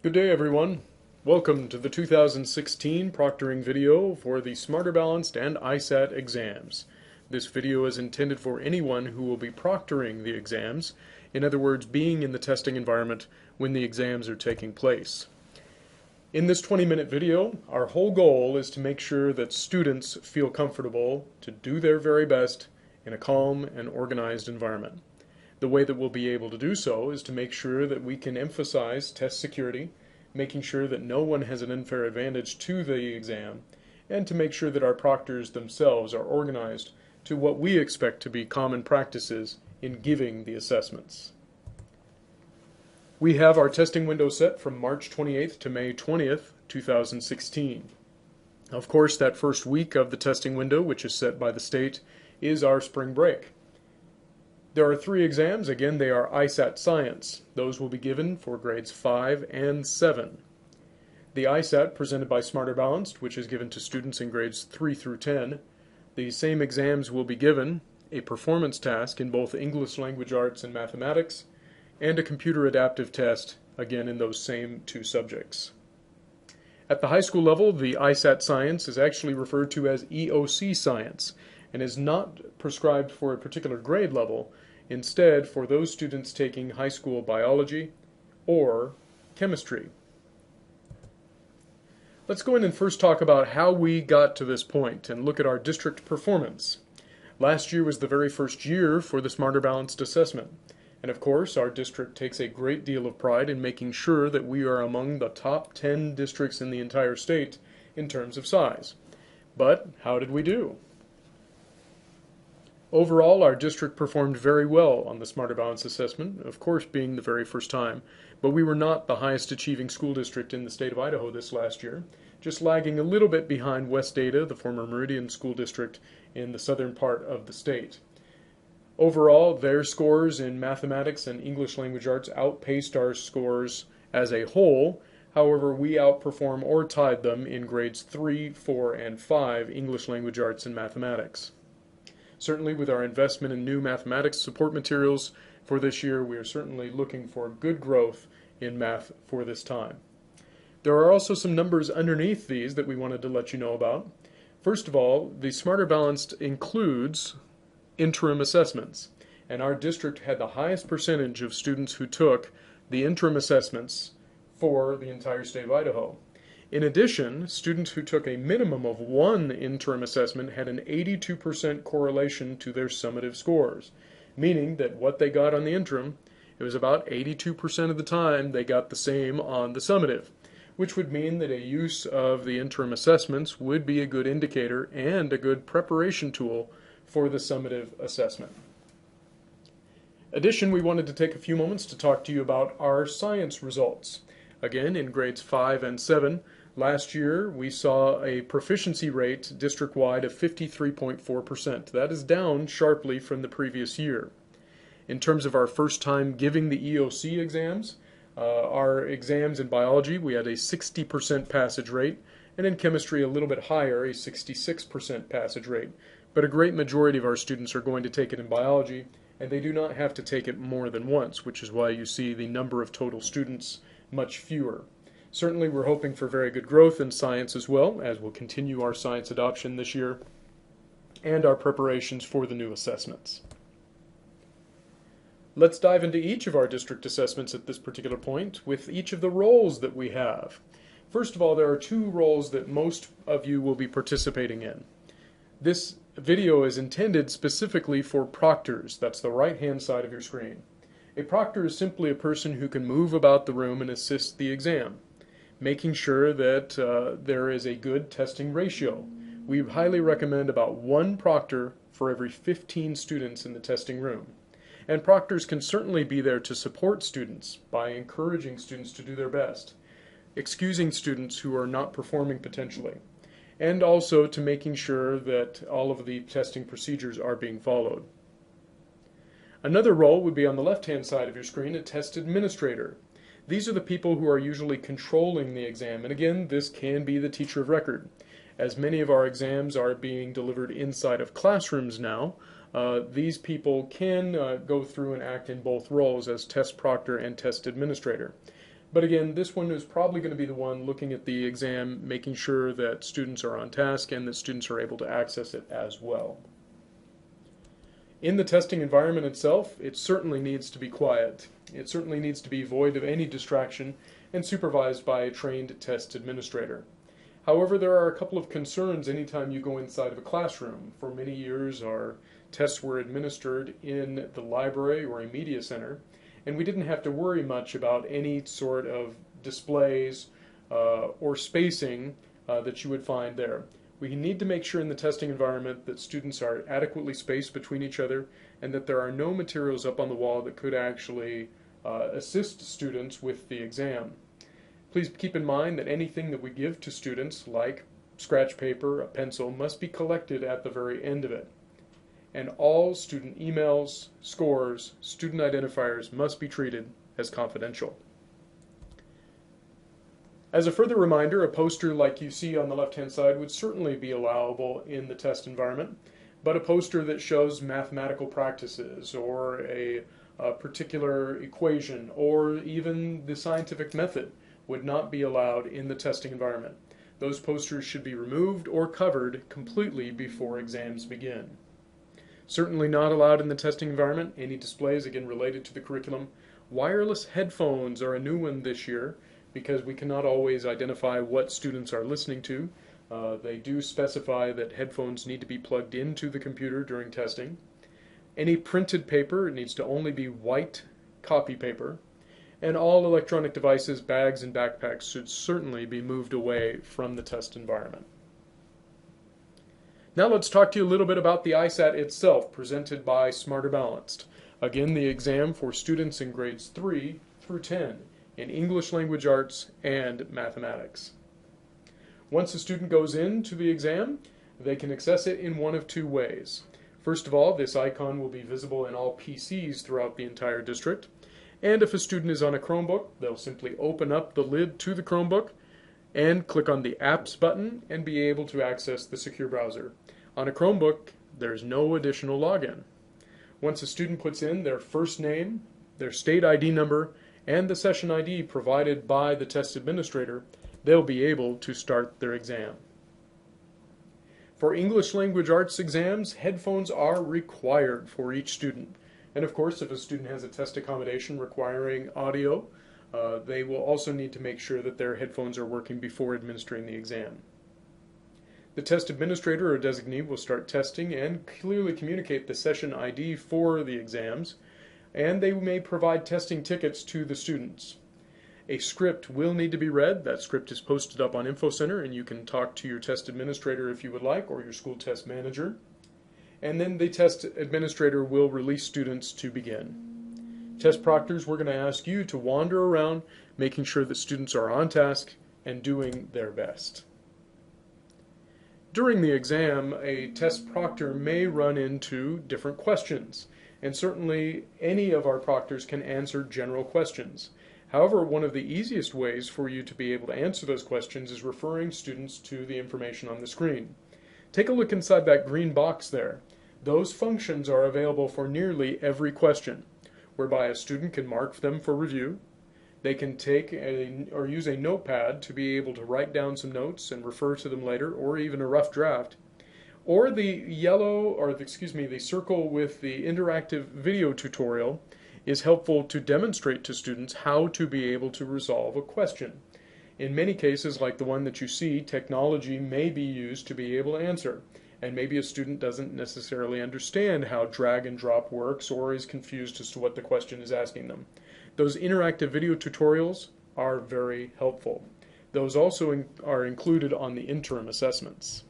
Good day, everyone. Welcome to the 2016 proctoring video for the Smarter Balanced and ISAT exams. This video is intended for anyone who will be proctoring the exams, in other words, being in the testing environment when the exams are taking place. In this 20-minute video, our whole goal is to make sure that students feel comfortable to do their very best in a calm and organized environment. The way that we'll be able to do so is to make sure that we can emphasize test security, making sure that no one has an unfair advantage to the exam, and to make sure that our proctors themselves are organized to what we expect to be common practices in giving the assessments. We have our testing window set from March 28th to May 20th, 2016. Of course, that first week of the testing window, which is set by the state, is our spring break. There are 3 exams. Again, they are ISAT Science. Those will be given for grades 5 and 7. The ISAT presented by Smarter Balanced, which is given to students in grades 3 through 10. The same exams will be given, a performance task in both English language arts and mathematics, and a computer adaptive test, again in those same 2 subjects. At the high school level, the ISAT Science is actually referred to as EOC Science, and is not prescribed for a particular grade level, instead for those students taking high school biology or chemistry. Let's go in and first talk about how we got to this point and look at our district performance. Last year was the very first year for the Smarter Balanced assessment, and of course our district takes a great deal of pride in making sure that we are among the top 10 districts in the entire state in terms of size. But how did we do? Overall, our district performed very well on the Smarter Balanced assessment, of course being the very first time, but we were not the highest achieving school district in the state of Idaho this last year, just lagging a little bit behind West Ada, the former Meridian School District in the southern part of the state. Overall, their scores in mathematics and English language arts outpaced our scores as a whole. However, we outperformed or tied them in grades 3, 4, and 5 English language arts and mathematics. Certainly with our investment in new mathematics support materials for this year, we are certainly looking for good growth in math for this time. There are also some numbers underneath these that we wanted to let you know about. First of all, the Smarter Balanced includes interim assessments, and our district had the highest percentage of students who took the interim assessments for the entire state of Idaho. In addition, students who took a minimum of 1 interim assessment had an 82% correlation to their summative scores, meaning that what they got on the interim, it was about 82% of the time they got the same on the summative, which would mean that a use of the interim assessments would be a good indicator and a good preparation tool for the summative assessment. In addition, we wanted to take a few moments to talk to you about our science results. Again, in grades 5 and 7, last year we saw a proficiency rate district-wide of 53.4%. That is down sharply from the previous year. In terms of our first time giving the EOC exams, our exams in biology, we had a 60% passage rate, and in chemistry a little bit higher, a 66% passage rate. But a great majority of our students are going to take it in biology, and they do not have to take it more than once, which is why you see the number of total students much fewer. Certainly we're hoping for very good growth in science as well, as we'll continue our science adoption this year and our preparations for the new assessments. Let's dive into each of our district assessments at this particular point with each of the roles that we have. First of all, there are 2 roles that most of you will be participating in. This video is intended specifically for proctors. That's the right-hand side of your screen. A proctor is simply a person who can move about the room and assist the exam, making sure that there is a good testing ratio. We highly recommend about 1 proctor for every 15 students in the testing room. And proctors can certainly be there to support students by encouraging students to do their best, excusing students who are not performing potentially, and also to making sure that all of the testing procedures are being followed. Another role would be on the left-hand side of your screen, a test administrator. These are the people who are usually controlling the exam, and again, this can be the teacher of record. As many of our exams are being delivered inside of classrooms now, these people can go through and act in both roles as test proctor and test administrator. But again, this one is probably going to be the one looking at the exam, making sure that students are on task and that students are able to access it as well. In the testing environment itself, it certainly needs to be quiet. It certainly needs to be void of any distraction and supervised by a trained test administrator. However, there are a couple of concerns anytime you go inside of a classroom. For many years, our tests were administered in the library or a media center, and we didn't have to worry much about any sort of displays or spacing that you would find there. We need to make sure in the testing environment that students are adequately spaced between each other and that there are no materials up on the wall that could actually assist students with the exam. Please keep in mind that anything that we give to students, like scratch paper, a pencil, must be collected at the very end of it. And all student emails, scores, student identifiers must be treated as confidential. As a further reminder, a poster like you see on the left-hand side would certainly be allowable in the test environment, but a poster that shows mathematical practices or a particular equation or even the scientific method would not be allowed in the testing environment. Those posters should be removed or covered completely before exams begin. Certainly not allowed in the testing environment, any displays, again related to the curriculum. Wireless headphones are a new one this year because we cannot always identify what students are listening to. They do specify that headphones need to be plugged into the computer during testing. Any printed paper, it needs to only be white copy paper. And all electronic devices, bags, and backpacks should certainly be moved away from the test environment. Now let's talk to you a little bit about the ISAT itself, presented by Smarter Balanced. Again, the exam for students in grades 3 through 10 in English Language Arts and Mathematics. Once a student goes into the exam, they can access it in one of two ways. First of all, this icon will be visible in all PCs throughout the entire district. And if a student is on a Chromebook, they'll simply open up the lid to the Chromebook and click on the Apps button and be able to access the secure browser. On a Chromebook, there's no additional login. Once a student puts in their first name, their state ID number, and the session ID provided by the test administrator, they'll be able to start their exam. For English Language Arts exams, headphones are required for each student. And of course, if a student has a test accommodation requiring audio, they will also need to make sure that their headphones are working before administering the exam. The test administrator or designee will start testing and clearly communicate the session ID for the exams, and they may provide testing tickets to the students. A script will need to be read. That script is posted up on InfoCenter, and you can talk to your test administrator if you would like, or your school test manager. And then the test administrator will release students to begin. Test proctors, we're going to ask you to wander around, making sure that students are on task and doing their best. During the exam, a test proctor may run into different questions, and certainly any of our proctors can answer general questions. However, one of the easiest ways for you to be able to answer those questions is referring students to the information on the screen. Take a look inside that green box there. Those functions are available for nearly every question, whereby a student can mark them for review. They can take or use a notepad to be able to write down some notes and refer to them later, or even a rough draft. Or the the circle with the interactive video tutorial is helpful to demonstrate to students how to be able to resolve a question. In many cases, like the one that you see, technology may be used to be able to answer, and maybe a student doesn't necessarily understand how drag and drop works or is confused as to what the question is asking them. Those interactive video tutorials are very helpful. Those also are included on the interim assessments.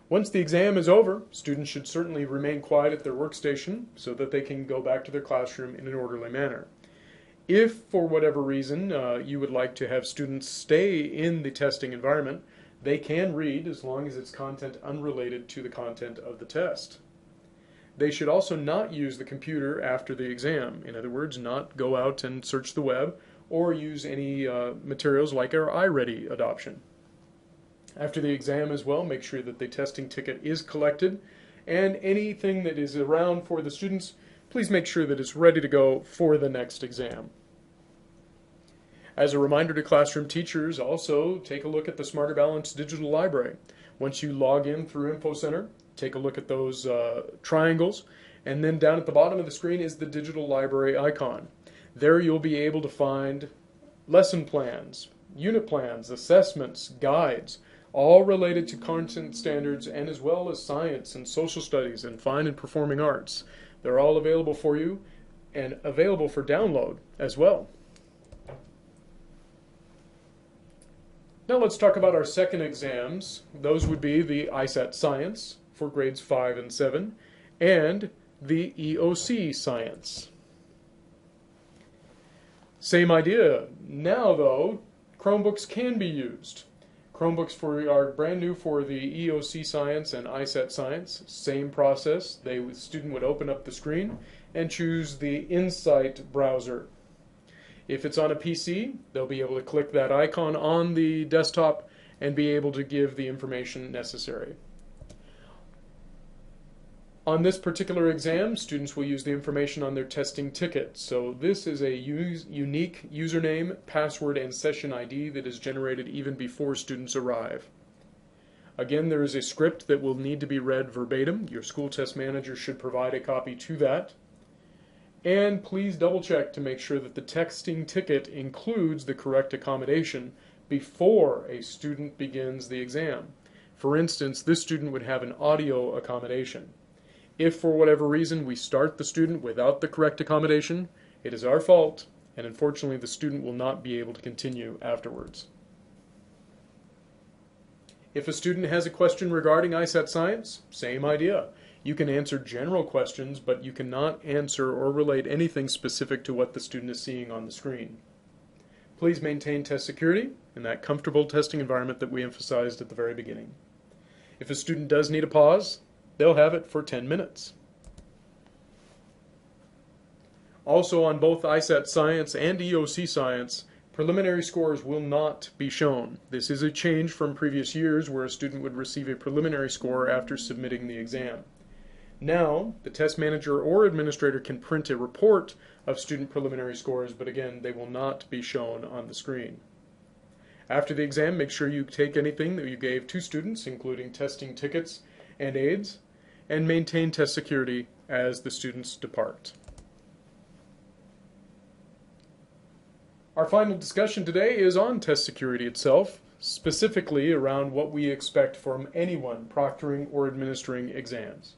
Once the exam is over, students should certainly remain quiet at their workstation so that they can go back to their classroom in an orderly manner. If, for whatever reason, you would like to have students stay in the testing environment, they can read as long as it's content unrelated to the content of the test. They should also not use the computer after the exam. In other words, not go out and search the web or use any materials like our iReady adoption. After the exam as well, make sure that the testing ticket is collected, and anything that is around for the students, please make sure that it's ready to go for the next exam. As a reminder to classroom teachers, also take a look at the Smarter Balance digital library. Once you log in through InfoCenter, take a look at those triangles, and then down at the bottom of the screen is the digital library icon. There you'll be able to find lesson plans, unit plans, assessments, guides, all related to content standards and as well as science and social studies and fine and performing arts. They're all available for you and available for download as well. Now let's talk about our second exams. Those would be the ISAT Science for grades 5 and 7 and the EOC Science. Same idea. Now though, Chromebooks can be used. Chromebooks are brand new for the EOC Science and ISAT Science. Same process. The student would open up the screen and choose the Insight browser. If it's on a PC, they'll be able to click that icon on the desktop and be able to give the information necessary. On this particular exam, students will use the information on their testing ticket. So this is a unique username, password, and session ID that is generated even before students arrive. Again, there is a script that will need to be read verbatim. Your school test manager should provide a copy to that. And please double check to make sure that the testing ticket includes the correct accommodation before a student begins the exam. For instance, this student would have an audio accommodation. If for whatever reason we start the student without the correct accommodation, it is our fault, and unfortunately the student will not be able to continue afterwards. If a student has a question regarding ISAT Science, same idea. You can answer general questions, but you cannot answer or relate anything specific to what the student is seeing on the screen. Please maintain test security in that comfortable testing environment that we emphasized at the very beginning. If a student does need a pause, they'll have it for 10 minutes. Also on both ISAT Science and EOC Science, preliminary scores will not be shown. This is a change from previous years where a student would receive a preliminary score after submitting the exam. Now, the test manager or administrator can print a report of student preliminary scores, but again, they will not be shown on the screen. After the exam, make sure you take anything that you gave to students, including testing tickets and aids, and maintain test security as the students depart. Our final discussion today is on test security itself, specifically around what we expect from anyone proctoring or administering exams.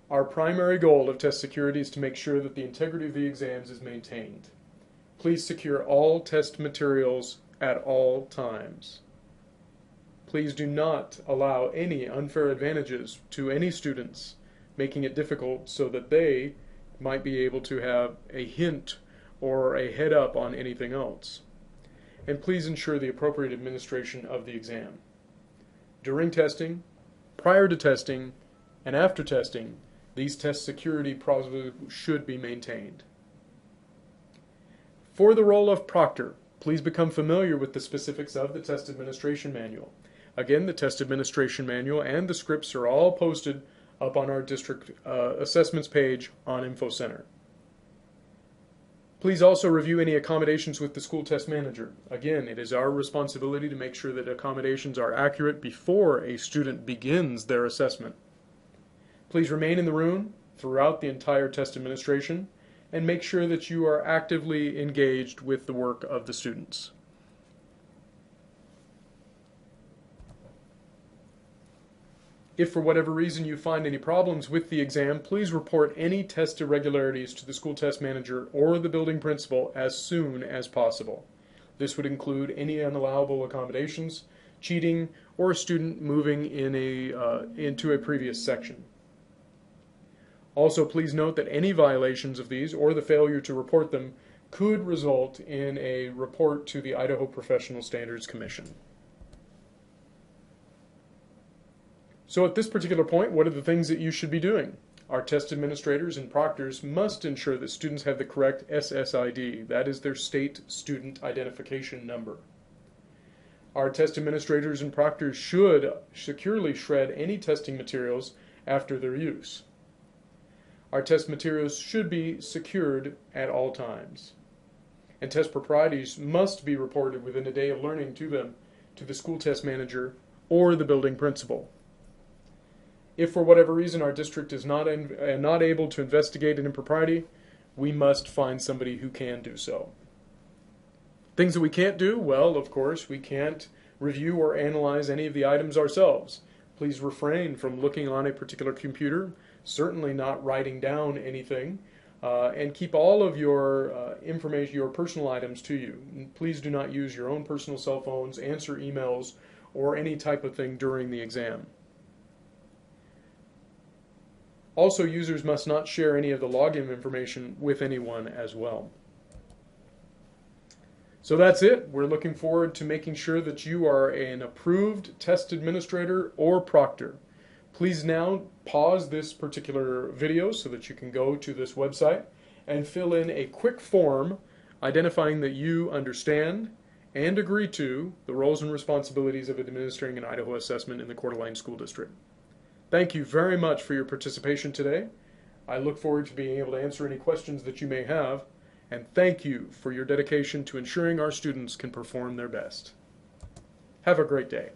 Our primary goal of test security is to make sure that the integrity of the exams is maintained. Please secure all test materials at all times. Please do not allow any unfair advantages to any students, making it difficult so that they might be able to have a hint or a head up on anything else. And please ensure the appropriate administration of the exam. During testing, prior to testing, and after testing, these test security procedures should be maintained. For the role of proctor, please become familiar with the specifics of the test administration manual. Again, the test administration manual and the scripts are all posted up on our district assessments page on InfoCenter. Please also review any accommodations with the school test manager. Again, it is our responsibility to make sure that accommodations are accurate before a student begins their assessment. Please remain in the room throughout the entire test administration and make sure that you are actively engaged with the work of the students. If for whatever reason you find any problems with the exam, please report any test irregularities to the school test manager or the building principal as soon as possible. This would include any unallowable accommodations, cheating, or a student moving into a previous section. Also, please note that any violations of these or the failure to report them could result in a report to the Idaho Professional Standards Commission. So at this particular point, what are the things that you should be doing? Our test administrators and proctors must ensure that students have the correct SSID, that is their state student identification number. Our test administrators and proctors should securely shred any testing materials after their use. Our test materials should be secured at all times. And test proprieties must be reported within a day of learning to them, to the school test manager or the building principal. If for whatever reason our district is not able to investigate an impropriety, we must find somebody who can do so. Things that we can't do, well, of course, we can't review or analyze any of the items ourselves. Please refrain from looking on a particular computer, certainly not writing down anything, and keep all of your information, your personal items to you. Please do not use your own personal cell phones, answer emails, or any type of thing during the exam. Also, users must not share any of the login information with anyone as well. So that's it. We're looking forward to making sure that you are an approved test administrator or proctor. Please now pause this particular video so that you can go to this website and fill in a quick form identifying that you understand and agree to the roles and responsibilities of administering an Idaho assessment in the Coeur d'Alene School District. Thank you very much for your participation today. I look forward to being able to answer any questions that you may have, and thank you for your dedication to ensuring our students can perform their best. Have a great day.